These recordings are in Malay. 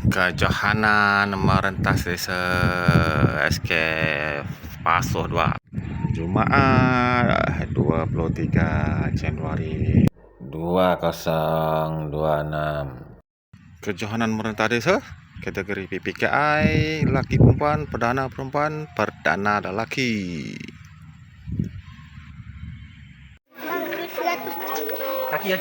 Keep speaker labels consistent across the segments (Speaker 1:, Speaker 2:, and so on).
Speaker 1: Kejohanan merentas desa SK Pasoh 2 Jumaat 23 Januari 2026. Kejohanan merentas desa kategori PPKI laki perempuan, perdana lelaki.
Speaker 2: Laki.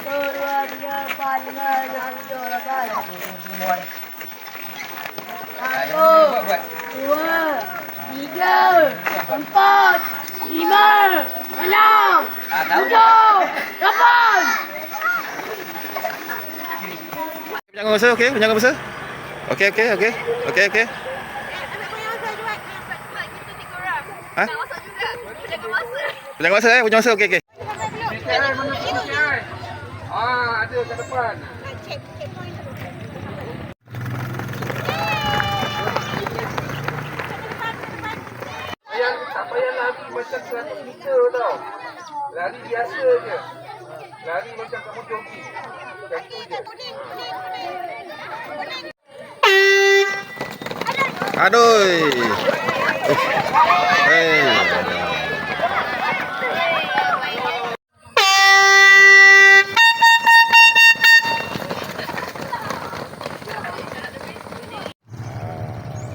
Speaker 3: Dua, tiga, empat, lima, enam, tujuh, lapan.
Speaker 1: Jangan besar, okey? Jangan besar. Okey. Ha? Jangan masa punya masa okey.
Speaker 2: Ada kat depan. Tak payah lari macam 100 meter tau. Lari biasa je. Lari macam kamu jogging. Macam tu je.
Speaker 1: Aduh. Hei.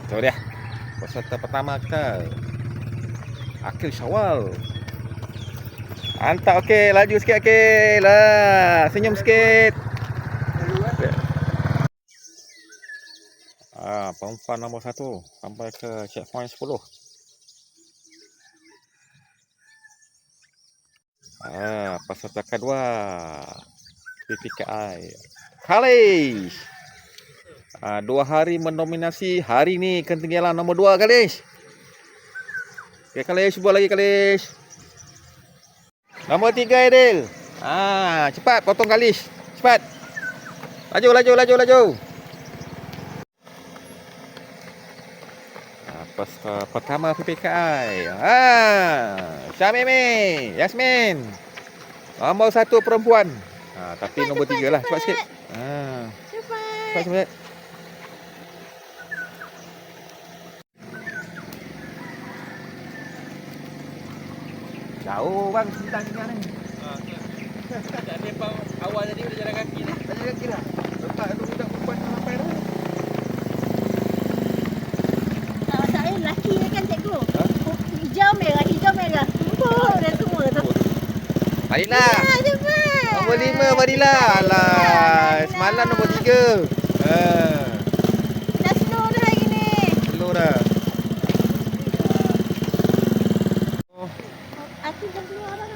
Speaker 1: Itu dia. Peserta pertama kita. Akil Syawal. Hantar okey, laju sikit Akil. Lah, senyum sikit. Perempuan nombor 1 sampai ke checkpoint 10. Peserta kedua PPKI Khalis. 2 hari mendominasi. Hari ni ketinggalan nombor 2 Khalis. Okey Khalis, cuba lagi Khalis. Nombor 3 Aidil. Cepat potong Khalis. Cepat. Laju. Peserta pertama PPKI. Syamimi, Yasmin. Nombor 1 perempuan. Tapi nombor 3 lah. Cepat sikit. Cepat. Jauh bang, bintang tinggal ni. Tak ada awal tadi udah jalan kaki ni. Jalan kaki dah. Lepas tu budak perempuan sampai dah.
Speaker 3: Saya lelaki ni kan cikgu. Hijau merah. Tumpuk dah semua tu.
Speaker 1: Fadila.
Speaker 3: Cepat.
Speaker 1: Nombor 5 Fadila. Alah, semalam nombor 3.
Speaker 3: Dah slow dah hari ni.
Speaker 1: Slow dah.
Speaker 3: Aku dah keluar dah.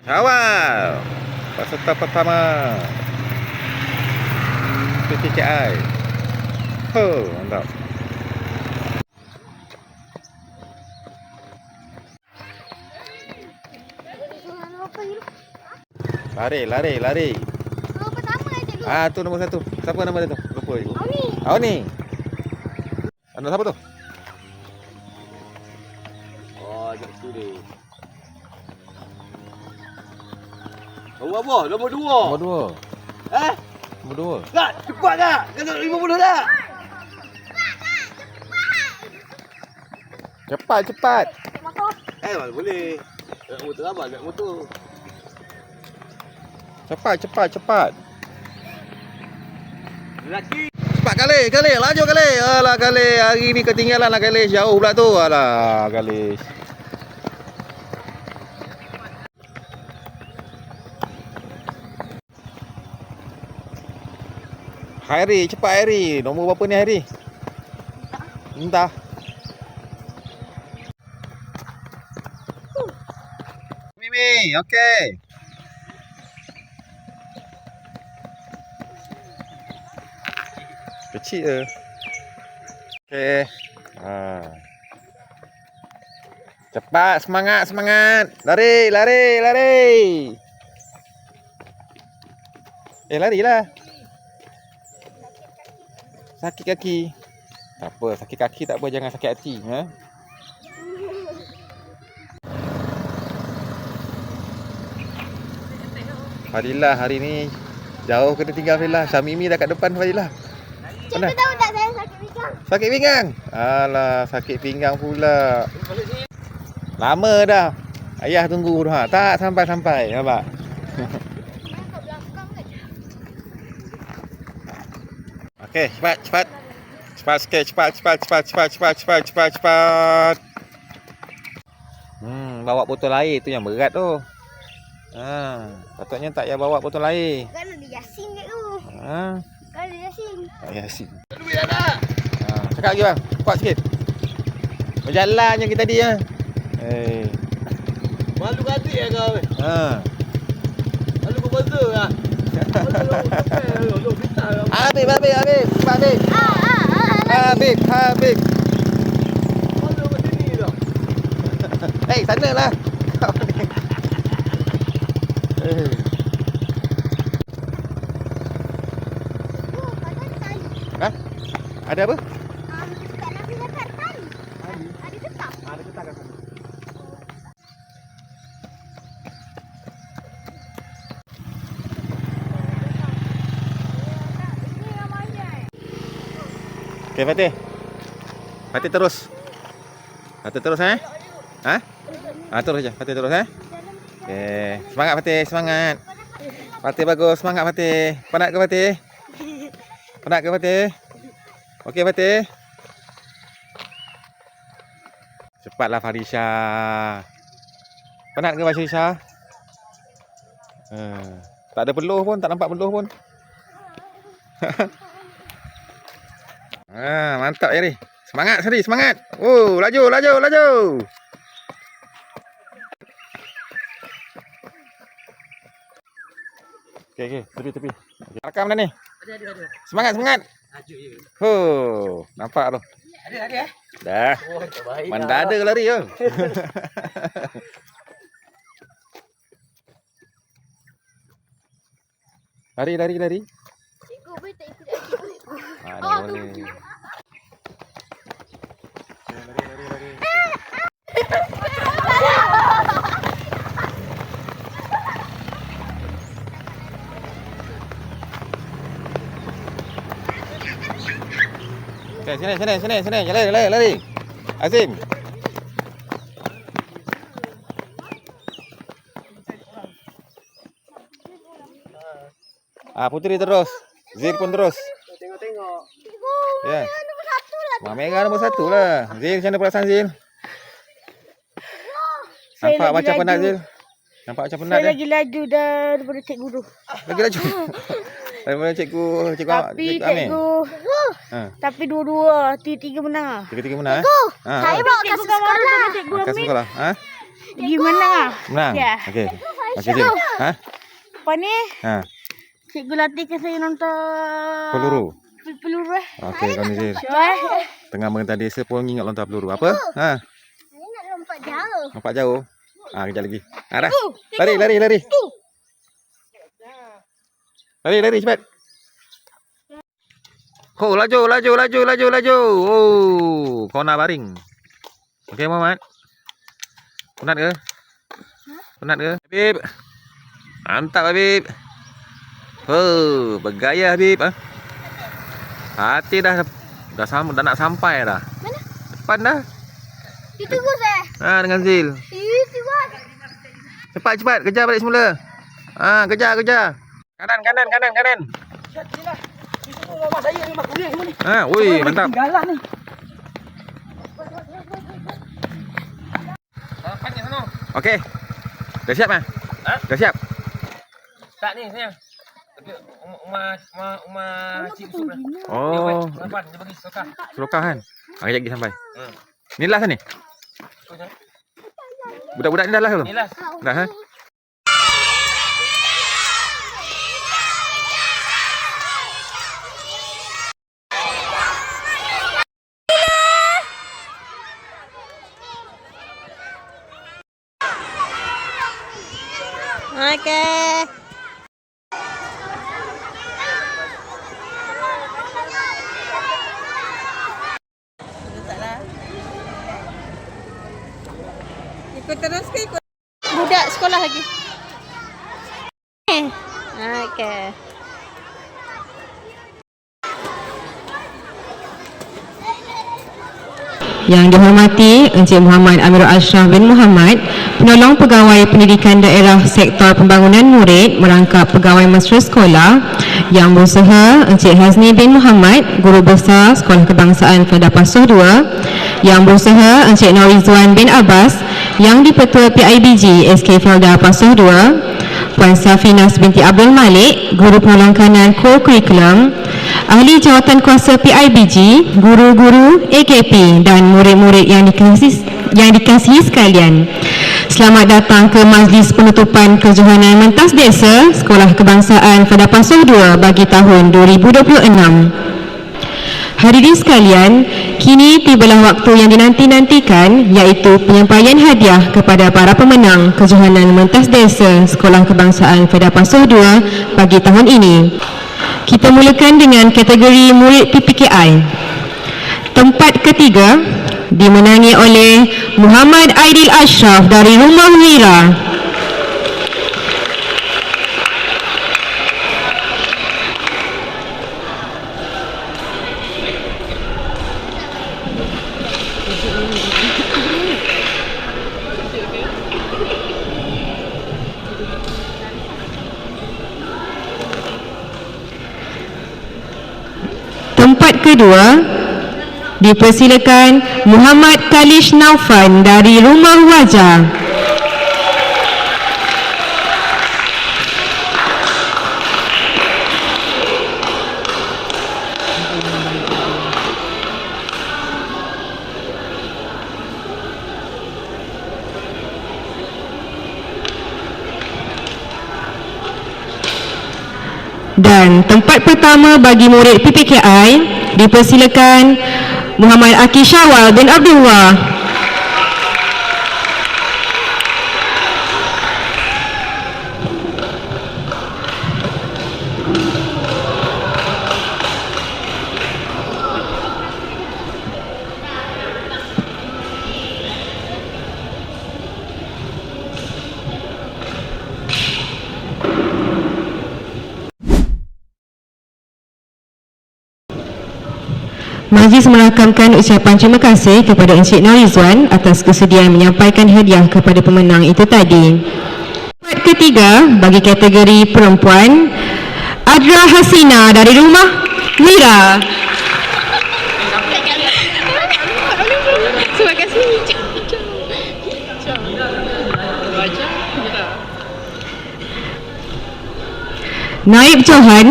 Speaker 1: Syawal. Peserta pertama PPKI. Mantap. Lari.
Speaker 3: Pertama cikgu.
Speaker 1: Tu nombor 1. Siapa nama dia tu? Lupa ibu.
Speaker 3: Auni.
Speaker 1: Auni. Anu siapa tu?
Speaker 2: Jap tu dia. Nombor apa? Nombor 2.
Speaker 1: Nombor 2. Nombor 2.
Speaker 2: Tak, cepat tak? Kena 50 tak?
Speaker 1: Cepat.
Speaker 3: Motor.
Speaker 2: Boleh. Nak motor apa? Nak motor.
Speaker 1: Cepat.
Speaker 2: Lelaki.
Speaker 1: Cepat kali. Laju kali. Alah kali. Hari ni ketinggalan lah kali. Jauh pula tu. Alah kali. Hairi, cepat Hairi. Nombor berapa ni Hairi? Entah. Mimi, okey. Kecil ke? Okey. Cepat, semangat. Lari. Larilah. Sakit kaki. Tak apa, sakit kaki tak apa, jangan sakit hati. Ha? Fadilah hari ni jauh kena tinggal Fadilah. Syamimi dah kat depan Fadilah.
Speaker 3: Cikgu tahu tak saya sakit pinggang?
Speaker 1: Sakit pinggang? Alah, sakit pinggang pula. Lama dah. Ayah tunggu dah. Tak sampai-sampai. Nampak? Okey, cepat. Cepat sikit, cepat. Bawa botol air tu yang berat tu. Patutnya tak payah bawa botol air.
Speaker 3: Kan ada Yasin kat tu.
Speaker 1: Ha,
Speaker 3: Kan ada Yasin.
Speaker 1: Yasin. Duit ada. Cakap lagi bang, kuat sikit. Berjalan je kita tadi ya.
Speaker 2: Malu adik ya kau. Malu kau buzzer ah.
Speaker 1: Habis. Habis.
Speaker 2: Malu kat sini dah.
Speaker 1: Sana lah.
Speaker 3: Oh, ada tali.
Speaker 1: Ha? Ada apa?
Speaker 3: Tak nak dekat tali. Ada tetap.
Speaker 1: Ada ketak kat sana.
Speaker 3: Ini yang banyak.
Speaker 1: Okey, Fatih terus. Ha? Terus je. Fatih terus Okey. Semangat Fatih, semangat. Fatih bagus, semangat Fatih. Penat ke Fatih? Okey Fatih. Cepatlah Farisha. Penat ke Farisha? Tak ada peluh pun, tak nampak peluh pun. Mantap ya ni. Semangat Sari, semangat. Oh, laju. Okey, tepi. Rakam dah ni.
Speaker 2: Ada.
Speaker 1: Semangat.
Speaker 2: Laju je.
Speaker 1: Nampak tu.
Speaker 2: Ada.
Speaker 1: Dah.
Speaker 2: Oh, terbaik.
Speaker 1: Mandada lari tu. Lari.
Speaker 3: Cikgu boleh tak ikut cikgu?
Speaker 1: Ni boleh. Lari. Okay, sini. Lari. Azim. Putri terus. Zil pun terus.
Speaker 2: Tengok.
Speaker 1: Ya.
Speaker 3: Nombor 1 lah.
Speaker 1: Mak merah nombor 1 lah. Zil, macam mana perasaan Zil? Nampak macam penat Zil?
Speaker 3: Saya lagi laju daripada cikgu tu.
Speaker 1: Lagi laju. Daripada cikgu
Speaker 3: Tapi
Speaker 1: Amin.
Speaker 3: Tapi dua-dua, tiga menang.
Speaker 1: Tiga-tiga menang.
Speaker 3: Saya bawa ke sekolah. Cikgu
Speaker 1: Kat
Speaker 3: Amin.
Speaker 1: sekolah.
Speaker 3: Pergi menang.
Speaker 1: Menang.
Speaker 3: Ya.
Speaker 1: Okey. Okey Zil.
Speaker 3: Apa ni?
Speaker 1: Ha.
Speaker 3: Cikgu latih ke saya nonton
Speaker 1: Peluru.
Speaker 3: peluru.
Speaker 1: Okey, kau ni Zil. Tengah mengentai desa pun ingat lontar peluru. Apa?
Speaker 3: Saya nak lompat jauh.
Speaker 1: Nampak jauh. Kejap lagi. Dah. Lari. Lari cepat. Oh, laju. Oh, kau nak baring. Okey, Muhammad. Penat ke? Habib. Mantap Habib. Bergaya Habib. Hati dah nak sampai dah.
Speaker 3: Mana?
Speaker 1: Depan dah.
Speaker 3: Itu gue saya.
Speaker 1: Dengan Zil.
Speaker 3: Itu gue.
Speaker 1: Cepat, kejar balik semula. Kejar. Kanan.
Speaker 2: Ni semua rumah saya ni, rumah kuliah semua ni.
Speaker 1: Woi, mantap.
Speaker 2: Tinggalan ni.
Speaker 4: Panjang sana.
Speaker 1: Okey. Dah siap Dah siap.
Speaker 4: Tak ni saya. Rumah Cik Yusuf lah.
Speaker 1: Oh,
Speaker 4: Dia bagi sokah.
Speaker 1: Selokah kan? Kejap lagi sampai. Ni last ni? Budak-budak ni dah last tu?
Speaker 4: Ni lah.
Speaker 1: Dah
Speaker 3: Okey.
Speaker 5: Ikut terus ke ikut?
Speaker 3: Budak sekolah lagi. Okey.
Speaker 5: Yang dihormati Encik Muhammad Amirul Ashraf bin Muhammad, Penolong Pegawai Pendidikan Daerah Sektor Pembangunan Murid merangkap Pegawai Mesra Sekolah. Yang berusaha Encik Hazni bin Muhammad, Guru Besar Sekolah Kebangsaan Kedah Pasoh 2. Yang berusaha Encik Norizwan bin Abbas, Yang di-Petua PIBG SK Felda Pasoh 2. Puan Safinas binti Abdul Malik, Guru Penolong Kanan Core Curriculum. Ahli Jawatan Kuasa PIBG, guru-guru AKP dan murid-murid yang dikasihi sekalian. Selamat datang ke majlis penutupan kejohanan Mentas Desa Sekolah Kebangsaan Kedah Pasoh 2 bagi tahun 2026. Hadirin sekalian, kini tibalah waktu yang dinanti-nantikan, iaitu penyampaian hadiah kepada para pemenang kejohanan Mentas Desa Sekolah Kebangsaan Kedah Pasoh 2 bagi tahun ini. Kita mulakan dengan kategori murid PPKI. Tempat ketiga dimenangi oleh Muhammad Aidil Ashraf dari Rumah Wira. Tempat kedua dipersilakan Muhammad Kalish Naufan dari Rumah Wajah. Dan tempat pertama bagi murid PPKI dipersilakan Muhammad Aki Syawal bin Abdullah. Majlis merakamkan ucapan terima kasih kepada Encik Norizwan atas kesediaan menyampaikan hadiah kepada pemenang itu tadi. Tempat ketiga bagi kategori perempuan, Adra Hasina dari Rumah Mira.
Speaker 3: Terima kasih.
Speaker 5: Naib Johan,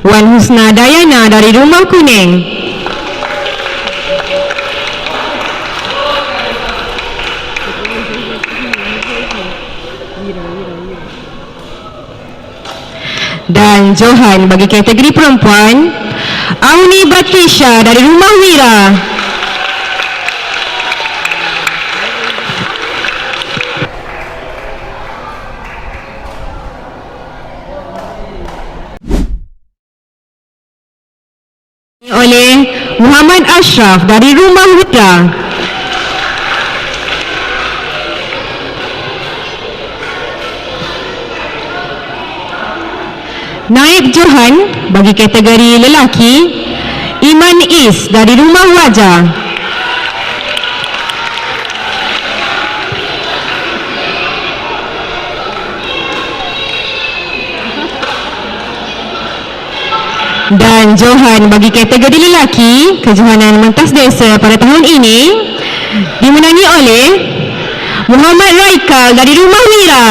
Speaker 5: Wan Husna Dayana dari Rumah Kuning. Dan Johan bagi kategori perempuan, Auni Batrisha dari Rumah Wira. Oleh Muhammad Ashraf dari Rumah Wira. Naib Johan bagi kategori lelaki, Iman Is dari Rumah Wajah. Dan Johan bagi kategori lelaki, kejohanan Mentas Desa pada tahun ini dimenangi oleh Muhammad Raikal dari Rumah Wira.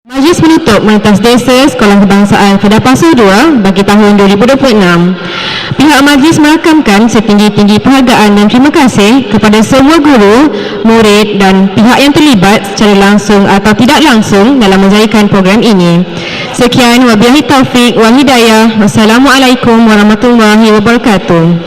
Speaker 5: Majlis menutup Mentas Desa Sekolah Kebangsaan Kedah Pasoh 2 bagi tahun 2026. Pihak majlis merakamkan setinggi-tinggi penghargaan dan terima kasih kepada semua guru, murid dan pihak yang terlibat secara langsung atau tidak langsung dalam menjayakan program ini. Sekian, wabillahi taufik wal hidayah. Wassalamualaikum warahmatullahi wabarakatuh.